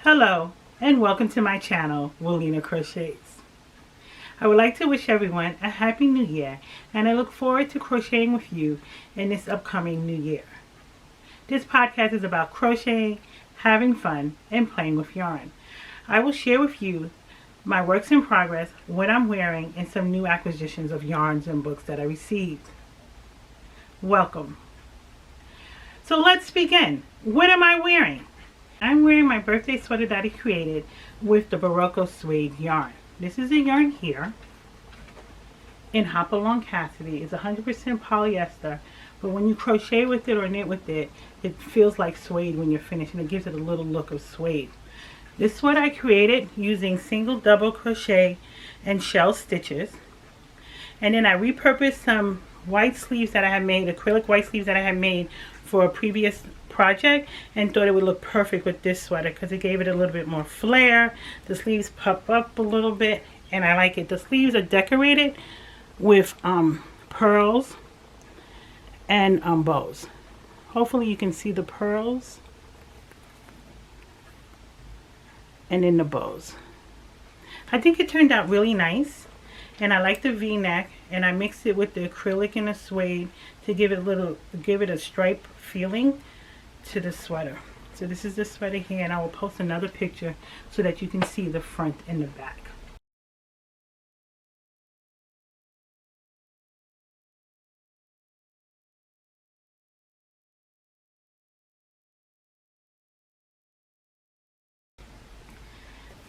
Hello and welcome to my channel, Wilina Crochets. I would like to wish everyone a happy new year, and I look forward to crocheting with you in this upcoming new year. This podcast is about crocheting, having fun, and playing with yarn. I will share with you my works in progress, what I'm wearing, and some new acquisitions of yarns and books that I received. Welcome. So let's begin. What am I wearing? I'm wearing my birthday sweater that I created with the Barocco Suede yarn. This is a yarn here in Hopalong Cassidy. It's 100% polyester, but when you crochet with it or knit with it, it feels like suede when you're finished, and it gives it a little look of suede. This sweater I created using single double crochet and shell stitches, and then I repurposed some white sleeves that I had made, acrylic white sleeves that I had made for a previous project, and thought it would look perfect with this sweater because it gave it a little bit more flair. The sleeves pop up a little bit and I like it. The sleeves are decorated with pearls and bows. Hopefully you can see the pearls and then the bows. I think it turned out really nice, and I like the V-neck, and I mixed it with the acrylic and the suede to give it a stripe feeling to the sweater. So this is the sweater here, and I will post another picture so that you can see the front and the back.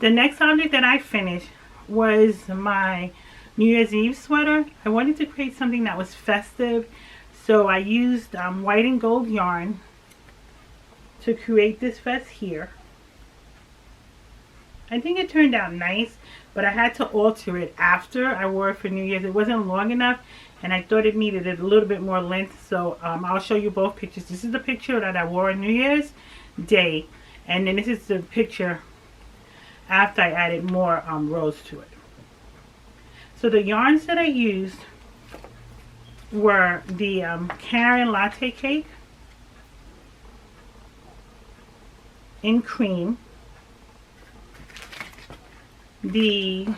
The next object that I finished was my New Year's Eve sweater. I wanted to create something that was festive, so I used white and gold yarn to create this vest here. I think it turned out nice, but I had to alter it after I wore it for New Year's. It wasn't long enough, and I thought it needed a little bit more length, so I'll show you both pictures. This is the picture that I wore on New Year's Day, and then this is the picture after I added more rows to it. So the yarns that I used were the Karen Latte Cake in cream, the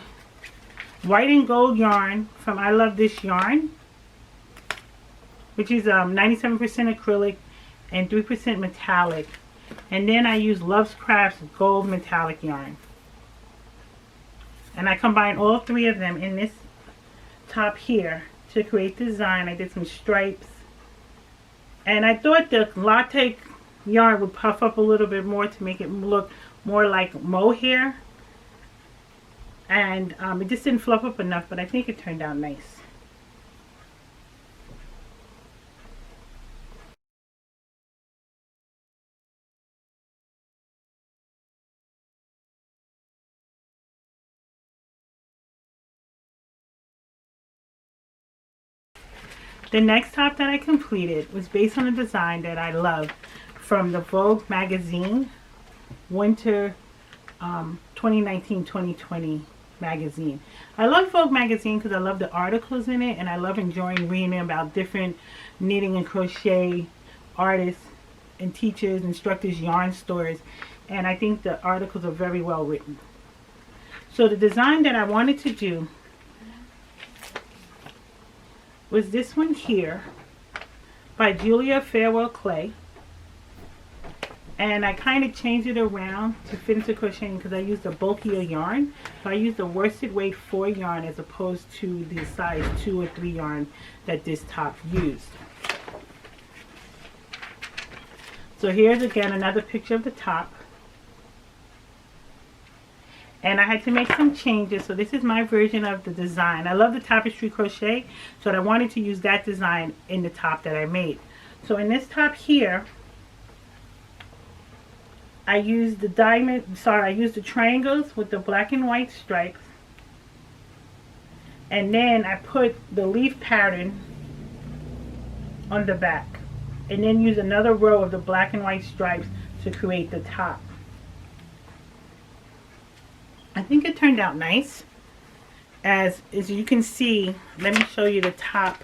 white and gold yarn from I Love This Yarn, which is 97% acrylic and 3% metallic, and then I used Love's Crafts gold metallic yarn. And I combined all three of them in this top here to create the design. I did some stripes, and I thought the latte yarn would puff up a little bit more to make it look more like mohair, and it just didn't fluff up enough, but I think it turned out nice. The next top that I completed was based on a design that I love from the Vogue Magazine Winter 2019-2020 magazine. I love Vogue Magazine because I love the articles in it, and I love enjoying reading about different knitting and crochet artists and teachers, instructors, yarn stores, and I think the articles are very well written. So the design that I wanted to do was this one here by Julia Farwell-Clay, and I kind of changed it around to fit into crocheting because I used a bulkier yarn. So I used a worsted weight 4 yarn as opposed to the size 2 or 3 yarn that this top used. So here's again another picture of the top, and I had to make some changes. So this is my version of the design. I love the Tapestry Crochet, so I wanted to use that design in the top that I made. So in this top here, I used the triangles with the black and white stripes, and then I put the leaf pattern on the back, and then use another row of the black and white stripes to create the top. I think it turned out nice. As you can see, let me show you the top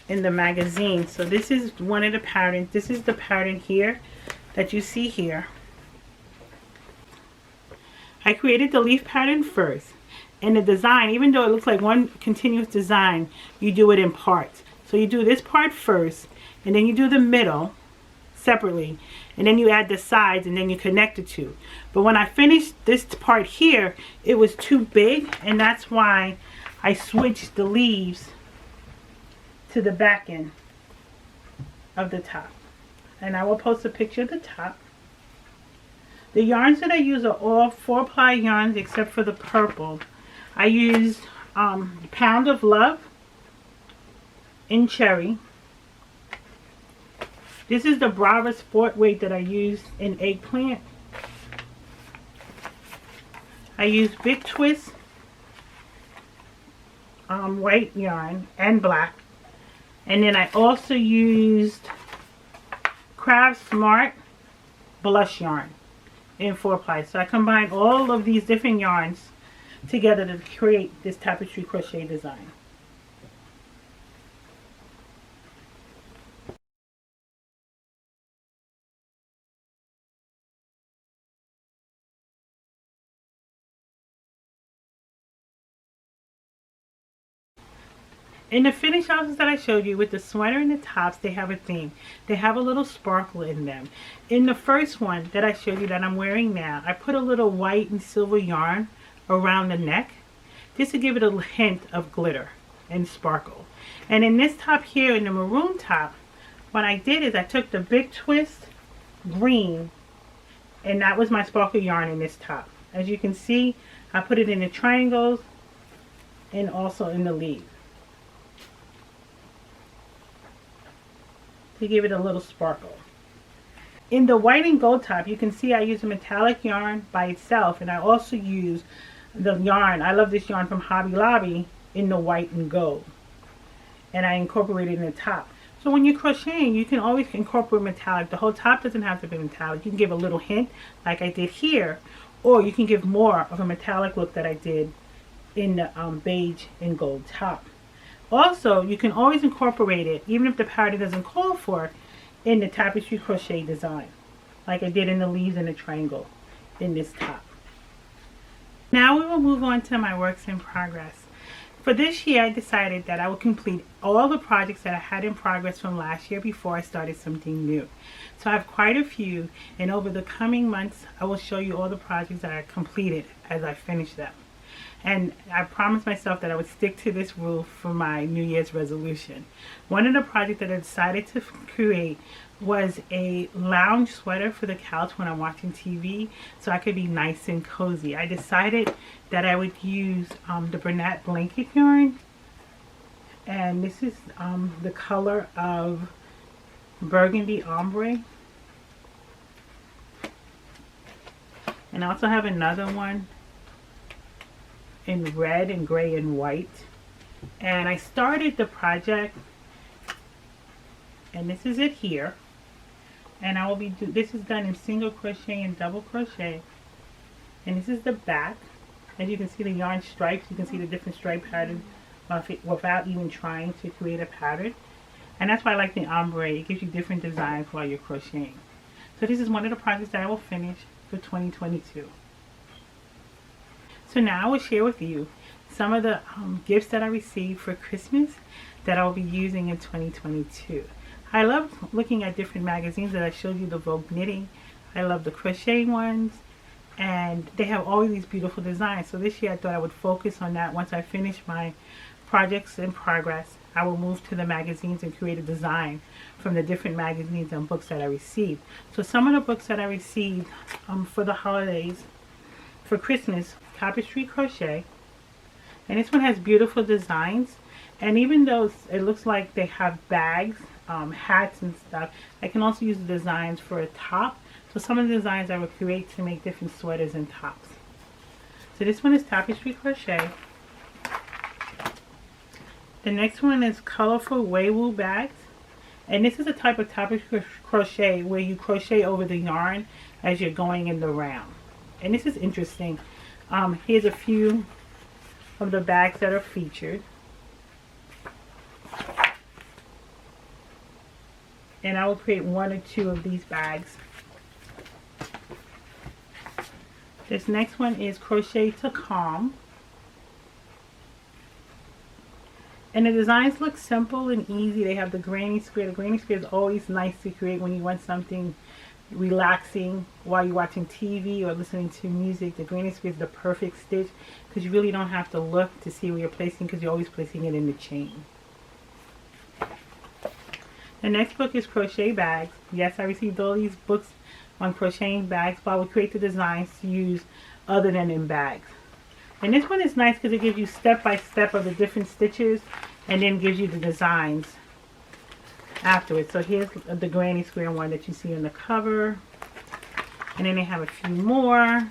in the magazine. So this is one of the patterns. This is the pattern here that you see here. I created the leaf pattern first. And the design, even though it looks like one continuous design, you do it in parts. So you do this part first, and then you do the middle separately, and then you add the sides, and then you connect the two. But when I finished this part here, it was too big, and that's why I switched the leaves to the back end of the top. And I will post a picture of the top. The yarns that I use are all 4-ply yarns except for the purple. I used Pound of Love in Cherry. This is the Brava Sport weight that I used in Eggplant. I used Big Twist white yarn and black. And then I also used Craft Smart blush yarn in 4-ply. So I combined all of these different yarns together to create this tapestry crochet design. In the finished outfits that I showed you with the sweater and the tops, they have a theme. They have a little sparkle in them. In the first one that I showed you that I'm wearing now, I put a little white and silver yarn around the neck just to give it a hint of glitter and sparkle. And in this top here, in the maroon top, what I did is I took the Big Twist green, and that was my sparkle yarn in this top. As you can see, I put it in the triangles and also in the leaf to give it a little sparkle. In the white and gold top, you can see I use a metallic yarn by itself, and I also use the yarn, I love this yarn from Hobby Lobby, in the white and gold, and I incorporate it in the top. So when you're crocheting, you can always incorporate metallic. The whole top doesn't have to be metallic. You can give a little hint like I did here, or you can give more of a metallic look that I did in the beige and gold top. Also, you can always incorporate it, even if the pattern doesn't call for it, in the tapestry crochet design, like I did in the leaves and the triangle in this top. Now we will move on to my works in progress. For this year, I decided that I would complete all the projects that I had in progress from last year before I started something new. So I have quite a few, and over the coming months, I will show you all the projects that I completed as I finish them. And I promised myself that I would stick to this rule for my New Year's resolution. One of the projects that I decided to create was a lounge sweater for the couch when I'm watching TV, so I could be nice and cozy. I decided that I would use the Bernat blanket yarn, and this is the color of Burgundy Ombre. And I also have another one in red and gray and white. And I started the project, and this is it here. And I will be this is done in single crochet and double crochet. And this is the back. As you can see, the yarn stripes, you can see the different stripe patterns without even trying to create a pattern. And that's why I like the ombre. It gives you different designs while you're crocheting. So this is one of the projects that I will finish for 2022. So now I will share with you some of the gifts that I received for Christmas that I will be using in 2022. I love looking at different magazines that I showed you, the Vogue Knitting. I love the crochet ones, and they have all these beautiful designs. So this year I thought I would focus on that. Once I finish my projects in progress, I will move to the magazines and create a design from the different magazines and books that I received. So some of the books that I received for the holidays, for Christmas, Tapestry Crochet, and this one has beautiful designs. And even though it looks like they have bags, hats and stuff, I can also use the designs for a top. So some of the designs I will create to make different sweaters and tops. So this one is Tapestry Crochet. The next one is Colorful Weiwu bags. And this is a type of tapestry crochet where you crochet over the yarn as you're going in the round. And this is interesting. Here's a few of the bags that are featured. And I will create one or two of these bags. This next one is Crochet to Calm. And the designs look simple and easy. They have the granny square. The granny square is always nice to create when you want something relaxing while you're watching TV or listening to music. The granny square is the perfect stitch because you really don't have to look to see where you're placing, because you're always placing it in the chain. The next book is Crochet Bags. Yes, I received all these books on crocheting bags, but I would create the designs to use other than in bags. And this one is nice because it gives you step by step of the different stitches and then gives you the designs afterwards. So here's the granny square one that you see on the cover. And then they have a few more.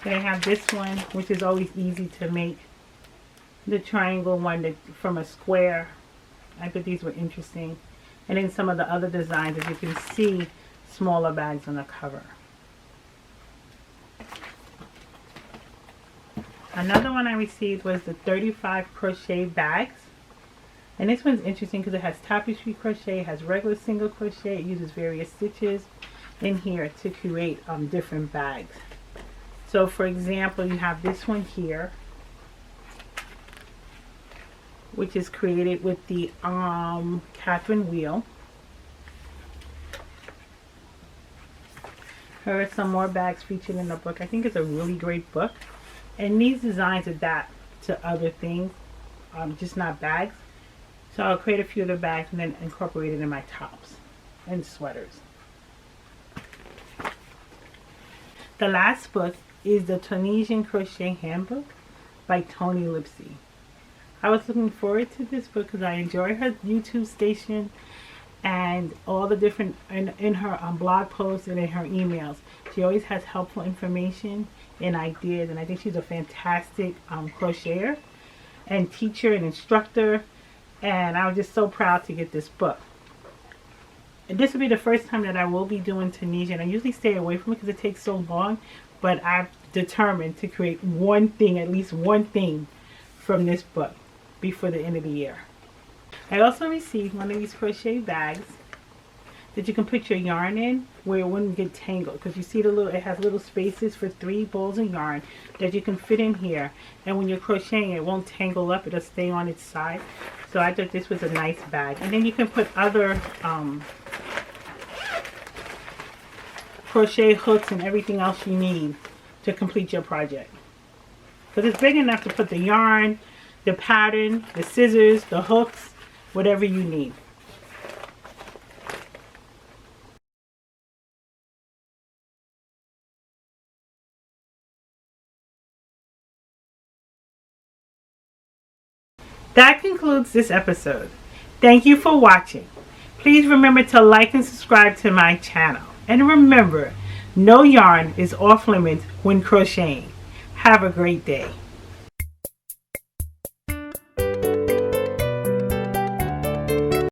They have this one, which is always easy to make. The triangle one from a square. I thought these were interesting. And then some of the other designs, as you can see, smaller bags on the cover. Another one I received was the 35 crochet bags. And this one's interesting because it has tapestry crochet, it has regular single crochet, it uses various stitches in here to create different bags. So for example, you have this one here, which is created with the Catherine wheel. Here are some more bags featured in the book. I think it's a really great book. And these designs adapt to other things, just not bags. So I'll create a few of the bags and then incorporate it in my tops and sweaters. The last book is the Tunisian Crochet Handbook by Toni Lipsy. I was looking forward to this book because I enjoy her YouTube station and all the different in her blog posts and in her emails. She always has helpful information and ideas, and I think she's a fantastic crocheter and teacher and instructor, and I was just so proud to get this book. And this will be the first time that I will be doing Tunisian. I usually stay away from it because it takes so long, but I've determined to create one thing, at least one thing from this book before the end of the year. I also received one of these crochet bags that you can put your yarn in where it wouldn't get tangled, because you see it has little spaces for 3 balls of yarn that you can fit in here, and when you're crocheting it won't tangle up, it'll stay on its side. So I thought this was a nice bag. And then you can put other crochet hooks and everything else you need to complete your project, because it's big enough to put the yarn, the pattern, the scissors, the hooks, whatever you need. That concludes this episode. Thank you for watching. Please remember to like and subscribe to my channel. And remember, no yarn is off limits when crocheting. Have a great day.